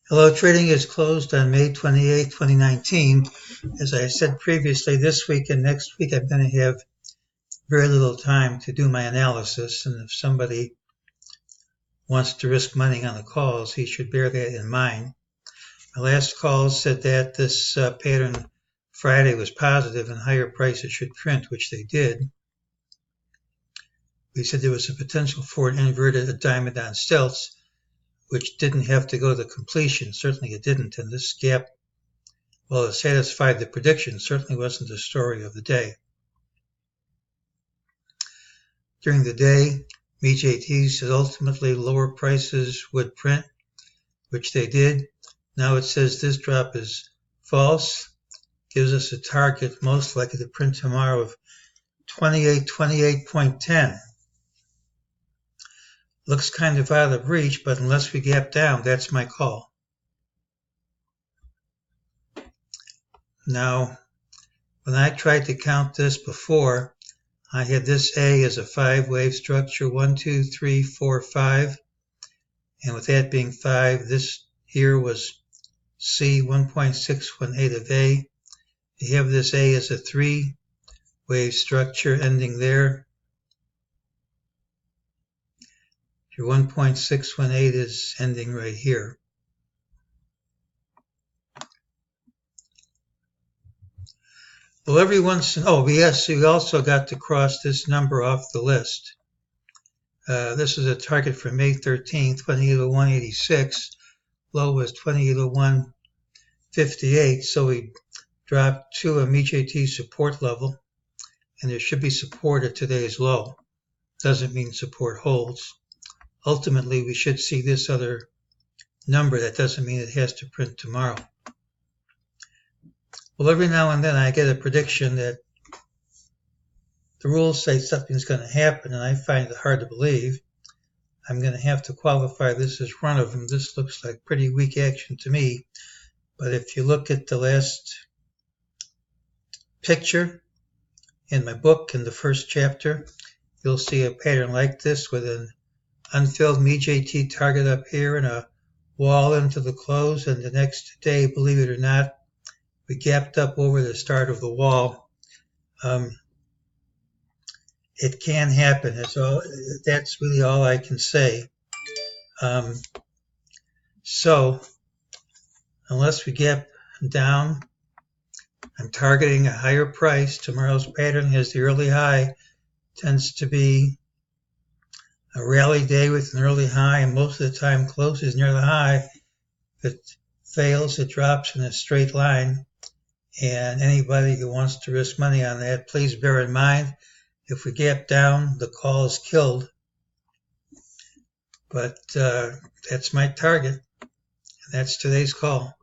Hello, trading is closed on May 28, 2019. As I said previously, this week and next week I'm going to have very little time to do my analysis, and if somebody wants to risk money on the calls, he should bear that in mind. My last call said that this pattern Friday was positive and higher prices should print, which they did. We said there was a potential for an inverted diamond on stilts, which didn't have to go to completion. Certainly it didn't, and this gap, well, it satisfied the prediction, certainly wasn't the story of the day. During the day, MEJT said ultimately lower prices would print, which they did. Now it says this drop is false, gives us a target most likely to print tomorrow of 28.10. Looks kind of out of reach, but unless we gap down, that's my call. Now, when I tried to count this before, I had this A as a 5-wave structure, 1, 2, 3, 4, 5. And with that being 5, this here was C, 1.618 of A. You have this A as a 3-wave structure ending there. Your 1.618 is ending right here. Well, every once in, yes, we also got to cross this number off the list. This is a target for May 13th, 2801.86. Low was 2801.58, so we dropped to a MEJT support level, and there should be support at today's low. Doesn't mean support holds. Ultimately, we should see this other number. That doesn't mean it has to print tomorrow. Well, every now and then I get a prediction that the rules say something's going to happen, and I find it hard to believe. I'm going to have to qualify this as one of them. This looks like pretty weak action to me. But if you look at the last picture in my book, in the first chapter, you'll see a pattern like this with an unfilled MEJT target up here and a wall into the close. And the next day, believe it or not, we gapped up over the start of the wall. It can happen. That's really all I can say. So unless we gap down, I'm targeting a higher price. Tomorrow's pattern has the early high, tends to be a rally day with an early high, and most of the time closes near the high. If it fails, it drops in a straight line. And anybody who wants to risk money on that, please bear in mind, if we gap down, the call is killed. But that's my target, and that's today's call.